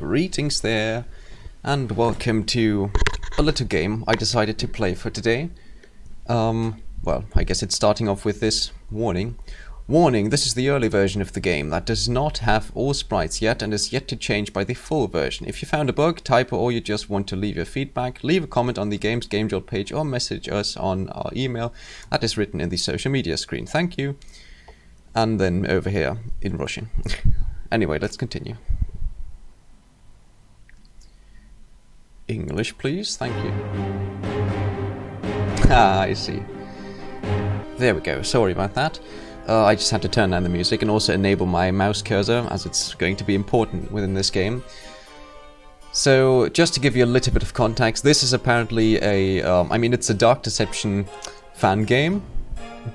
Greetings there, and welcome to a little game I decided to play for today. Well, I guess it's starting off with this warning. Warning, this is the early version of the game that does not have all sprites yet and is yet to change by the full version. If you found a bug, typo, or you just want to leave your feedback, leave a comment on the game's GameJolt page or message us on our email that is written in the social media screen. Thank you. And then over here in Russian. Anyway, let's continue. English, please. Thank you. Ah, I see. There we go. Sorry about that. I just had to turn down the music and also enable my mouse cursor, as it's going to be important within this game. So, just to give you a little bit of context, this is apparently a... I mean, it's a Dark Deception fan game,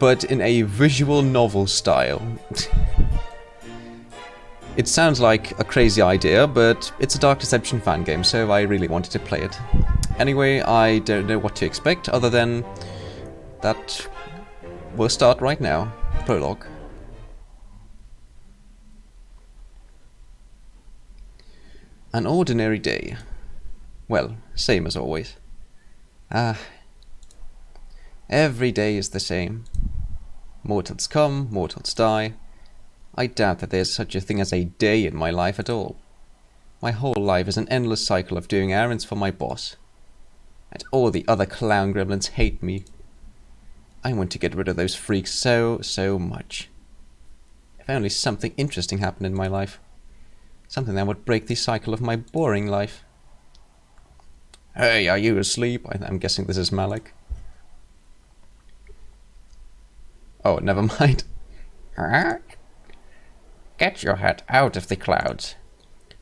but in a visual novel style. It sounds like a crazy idea, but it's a Dark Deception fan game, so I really wanted to play it. Anyway, I don't know what to expect, other than that we'll start right now. Prologue. An ordinary day. Well, same as always. Every day is the same. Mortals come, mortals die. I doubt that there's such a thing as a day in my life at all. My whole life is an endless cycle of doing errands for my boss. And all the other clown gremlins hate me. I want to get rid of those freaks so much. If only something interesting happened in my life. Something that would break the cycle of my boring life. Hey, are you asleep? I'm guessing this is Malik. Oh, never mind. Get your head out of the clouds.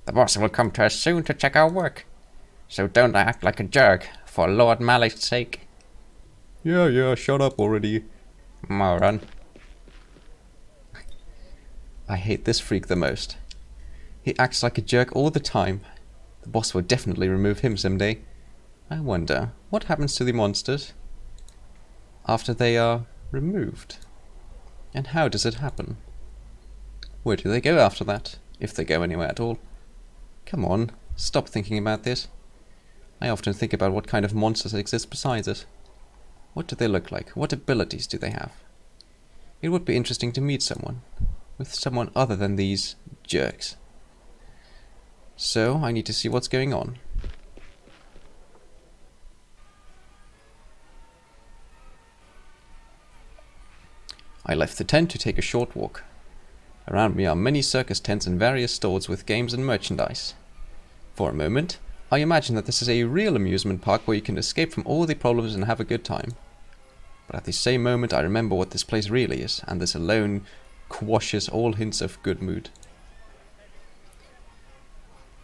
The boss will come to us soon to check our work. So don't act like a jerk, for Lord Malik's sake. Yeah, shut up already. Moron. I hate this freak the most. He acts like a jerk all the time. The boss will definitely remove him someday. I wonder, what happens to the monsters after they are removed? And how does it happen? Where do they go after that, if they go anywhere at all? Come on, stop thinking about this. I often think about what kind of monsters exist besides it. What do they look like? What abilities do they have? It would be interesting to meet someone. With someone other than these jerks. So, I need to see what's going on. I left the tent to take a short walk. Around me are many circus tents and various stalls with games and merchandise. For a moment, I imagine that this is a real amusement park where you can escape from all the problems and have a good time. But at the same moment I remember what this place really is, and this alone quashes all hints of good mood.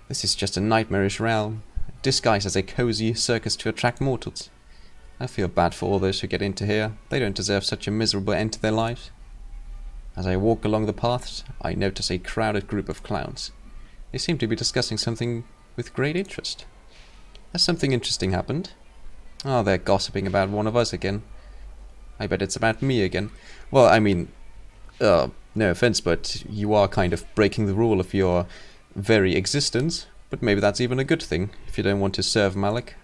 This is just a nightmarish realm, disguised as a cozy circus to attract mortals. I feel bad for all those who get into here. They don't deserve such a miserable end to their lives. As I walk along the paths, I notice a crowded group of clowns. They seem to be discussing something with great interest. Has something interesting happened? Oh, they're gossiping about one of us again. I bet it's about me again. Well, I mean, no offense, but you are kind of breaking the rule of your very existence. But maybe that's even a good thing, if you don't want to serve Malik.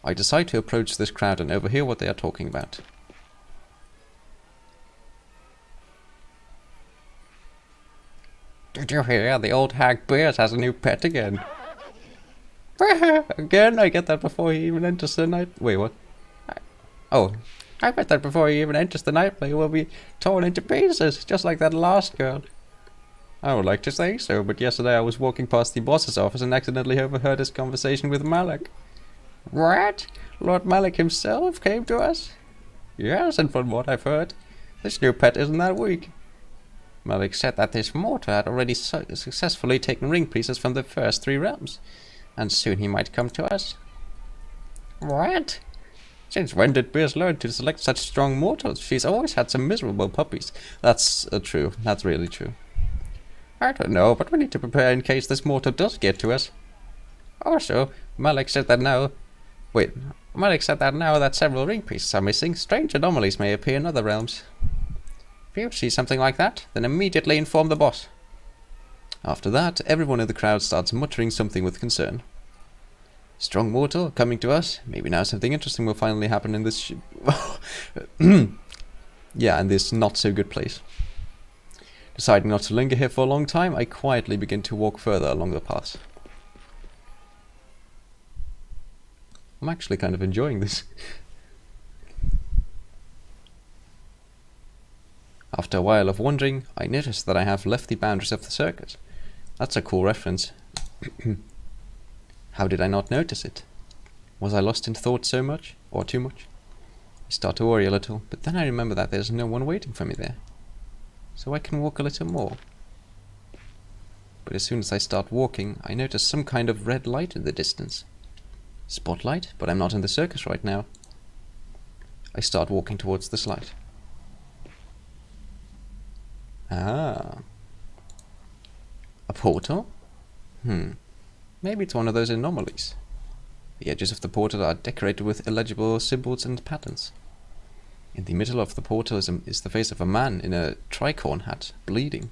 I decide to approach this crowd and overhear what they are talking about. Did you hear? The old hag Bears has a new pet again. Again? I get that before he even enters the night... Wait, what? I bet that before he even enters the night play, will be torn into pieces, just like that last girl. I would like to say so, but yesterday I was walking past the boss's office and accidentally overheard his conversation with Malik. What? Lord Malik himself came to us? Yes, and from what I've heard, this new pet isn't that weak. Malik said that this mortal had already successfully taken ring pieces from the first 3 realms, and soon he might come to us. What? Since when did Beers learn to select such strong mortals? She's always had some miserable puppies. That's true. That's really true. I don't know, but we need to prepare in case this mortal does get to us. Also, Malik said that now that several ring pieces are missing, strange anomalies may appear in other realms. If you see something like that, then immediately inform the boss. After that, everyone in the crowd starts muttering something with concern. Strong mortal coming to us. Maybe now something interesting will finally happen in this yeah, in this not so good place. Deciding not to linger here for a long time, I quietly begin to walk further along the path. I'm actually kind of enjoying this. After a while of wandering, I notice that I have left the boundaries of the circus. That's a cool reference. How did I not notice it? Was I lost in thought so much? Or too much? I start to worry a little, but then I remember that there's no one waiting for me there. So I can walk a little more. But as soon as I start walking, I notice some kind of red light in the distance. Spotlight? But I'm not in the circus right now. I start walking towards this light. Ah. A portal? Maybe it's one of those anomalies. The edges of the portal are decorated with illegible symbols and patterns. In the middle of the portal is the face of a man in a tricorn hat, bleeding.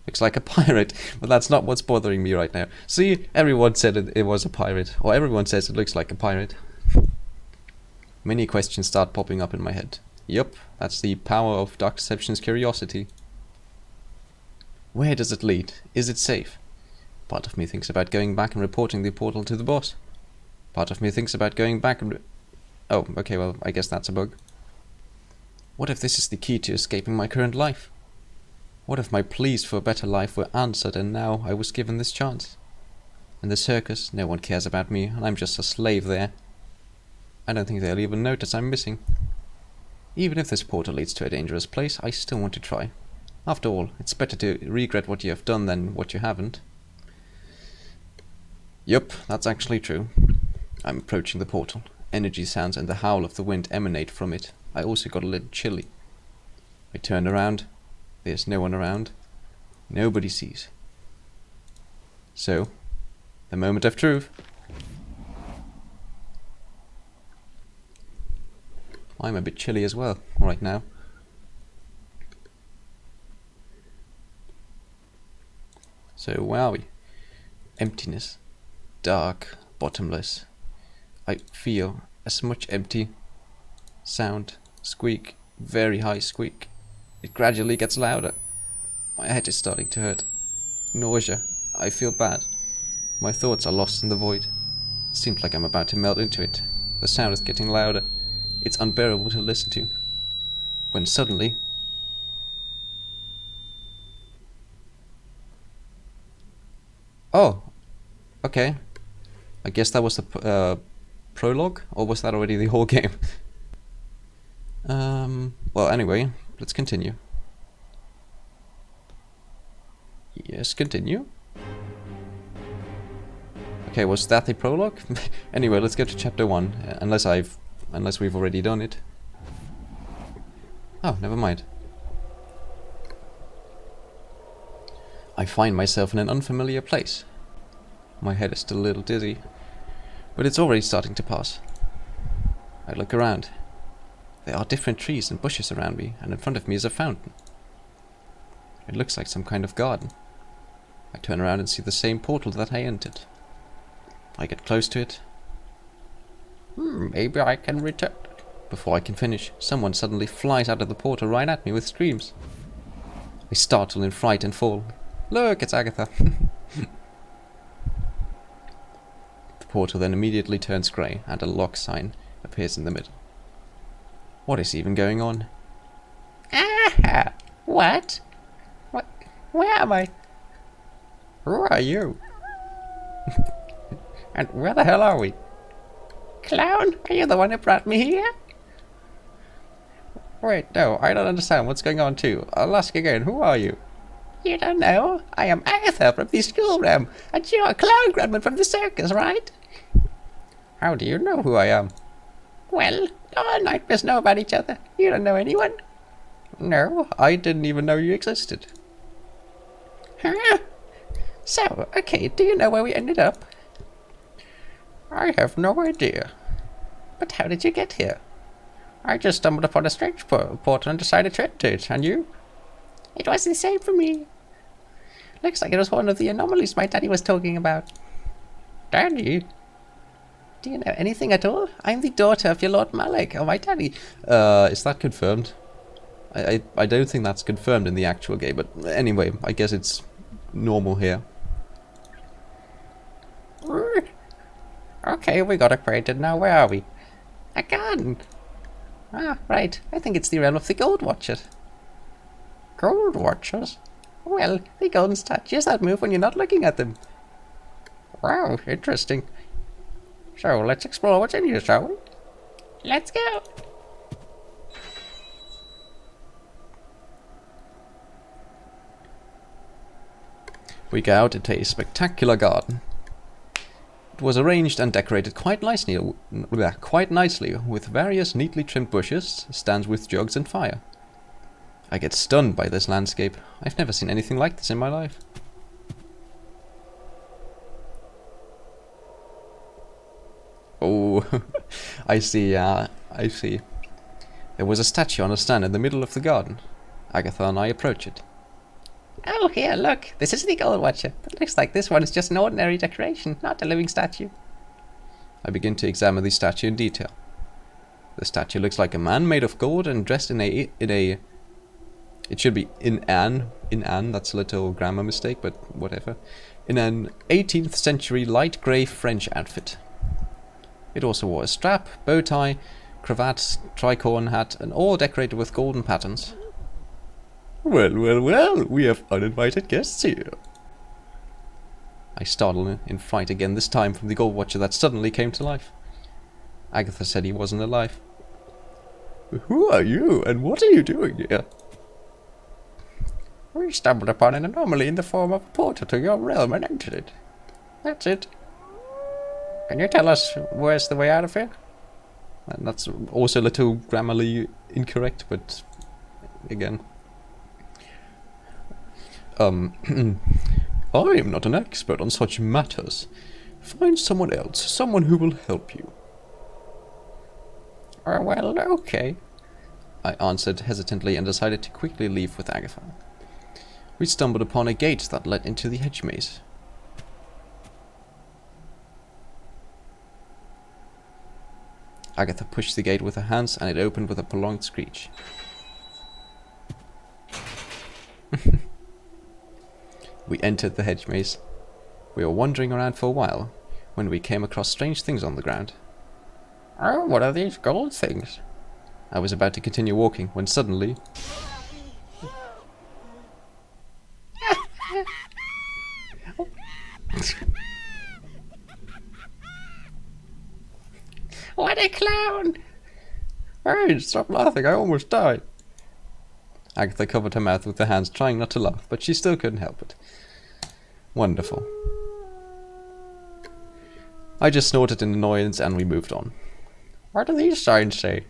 Looks like a pirate, but that's not what's bothering me right now. See, everyone said it was a pirate, or everyone says it looks like a pirate. Many questions start popping up in my head. Yup, that's the power of Dark Deception's curiosity. Where does it lead? Is it safe? Part of me thinks about going back and reporting the portal to the boss. Part of me thinks about going back and... Oh, okay, well, I guess that's a bug. What if this is the key to escaping my current life? What if my pleas for a better life were answered and now I was given this chance? In the circus, no one cares about me and I'm just a slave there. I don't think they'll even notice I'm missing. Even if this portal leads to a dangerous place, I still want to try. After all, it's better to regret what you have done than what you haven't. Yup, that's actually true. I'm approaching the portal. Energy sounds and the howl of the wind emanate from it. I also got a little chilly. I turn around. There's no one around. Nobody sees. So, the moment of truth. I'm a bit chilly as well right now. So, wowie. Emptiness. Dark. Bottomless. I feel as much empty. Sound. Squeak. Very high squeak. It gradually gets louder. My head is starting to hurt. Nausea. I feel bad. My thoughts are lost in the void. It seems like I'm about to melt into it. The sound is getting louder. It's unbearable to listen to. When suddenly... Oh! Okay. I guess that was the prologue? Or was that already the whole game? Well, anyway, let's continue. Yes, continue. Okay, was that the prologue? Anyway, let's go to chapter 1, unless we've already done it. Oh, never mind. I find myself in an unfamiliar place. My head is still a little dizzy, but it's already starting to pass. I look around. There are different trees and bushes around me, and in front of me is a fountain. It looks like some kind of garden. I turn around and see the same portal that I entered. I get close to it. Maybe I can return. Before I can finish, someone suddenly flies out of the portal right at me with screams. I startle in fright and fall. Look, it's Agatha. The portal then immediately turns grey, and a lock sign appears in the middle. What is even going on? Ah! What? Where am I? Who are you? And where the hell are we? Clown, are you the one who brought me here? Wait, no, I don't understand what's going on too. I'll ask again, who are you? You don't know? I am Agatha from the schoolroom, and you are Clown Gremlin from the circus, right? How do you know who I am? Well, all nightmares know about each other. You don't know anyone? No, I didn't even know you existed. Huh? So, okay, do you know where we ended up? I have no idea. But how did you get here? I just stumbled upon a strange portal and decided to enter it, and you? It was the same for me. Looks like it was one of the anomalies my daddy was talking about. Daddy? Do you know anything at all? I'm the daughter of your Lord Malik, or my daddy. Is that confirmed? I don't think that's confirmed in the actual game, but anyway, I guess it's normal here. Okay, we got acquainted now. Where are we? A garden. Ah, right. I think it's the realm of the Gold Watchers. Gold Watchers? Well, the golden statues that move when you're not looking at them. Wow, interesting. So, let's explore what's in here, shall we? Let's go! We go out into a spectacular garden. It was arranged and decorated quite nicely with various neatly trimmed bushes, stands with jugs and fire. I get stunned by this landscape. I've never seen anything like this in my life. Oh, I see, I see. There was a statue on a stand in the middle of the garden. Agatha and I approach it. Oh, here, look. This is the Gold Watcher. But looks like this one is just an ordinary decoration, not a living statue. I begin to examine the statue in detail. The statue looks like a man made of gold and dressed in a it should be in an, that's a little grammar mistake, but whatever. In an 18th century light grey French outfit. It also wore a strap, bow tie, cravat, tricorn hat, and all decorated with golden patterns. Well, we have uninvited guests here. I startle in fright again, this time from the Gold Watcher that suddenly came to life. Agatha said he wasn't alive. Who are you, and what are you doing here? We stumbled upon an anomaly in the form of a portal to your realm and entered it. That's it. Can you tell us where's the way out of here? And that's also a little grammarly incorrect, but again. I am not an expert on such matters. Find someone else, someone who will help you. Well, okay. I answered hesitantly and decided to quickly leave with Agatha. We stumbled upon a gate that led into the hedge maze. Agatha pushed the gate with her hands and it opened with a prolonged screech. We entered the hedge maze. We were wandering around for a while when we came across strange things on the ground. Oh, what are these gold things? I was about to continue walking when suddenly... What a clown! Hey, stop laughing, I almost died. Agatha covered her mouth with her hands, trying not to laugh, but she still couldn't help it. Wonderful. I just snorted in annoyance and we moved on. What do these signs say?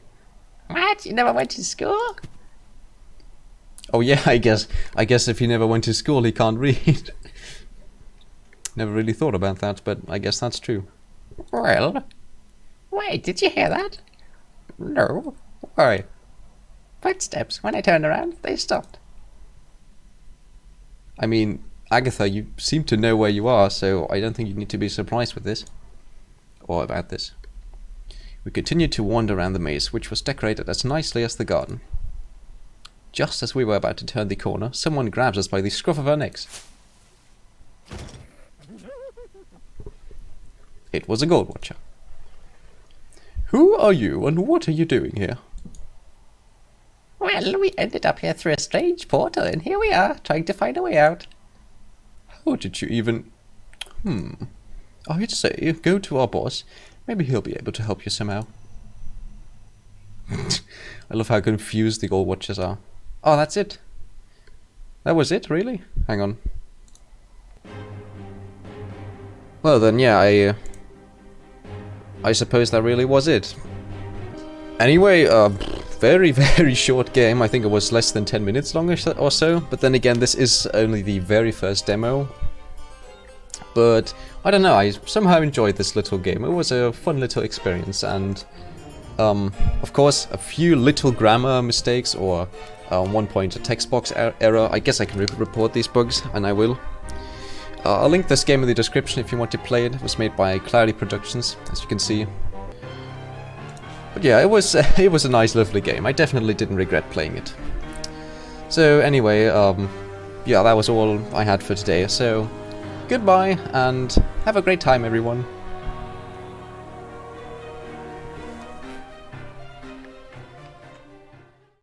What? You never went to school? Oh yeah, I guess if he never went to school he can't read. Never really thought about that, but I guess that's true. Well... Wait, did you hear that? No. Why? Footsteps. When I turned around, they stopped. I mean, Agatha, you seem to know where you are, so I don't think you need to be surprised with this. Or about this. We continued to wander around the maze, which was decorated as nicely as the garden. Just as we were about to turn the corner, someone grabs us by the scruff of our necks. It was a Gold Watcher. Who are you, and what are you doing here? Well, we ended up here through a strange portal, and here we are, trying to find a way out. How did you even... I'd say, go to our boss. Maybe he'll be able to help you somehow. I love how confused the Gold Watchers are. Oh, that's it? That was it, really? Hang on. Well then, yeah, I suppose that really was it. Anyway, very, very short game. I think it was less than 10 minutes long or so. But then again, this is only the very first demo. But, I don't know, I somehow enjoyed this little game. It was a fun little experience. And, of course, a few little grammar mistakes or, one point a text box error. I guess I can report these bugs, and I will. I'll link this game in the description if you want to play it. It was made by Cloudy Productions, as you can see. But yeah, it was it was a nice, lovely game. I definitely didn't regret playing it. So anyway, yeah, that was all I had for today. So goodbye and have a great time, everyone.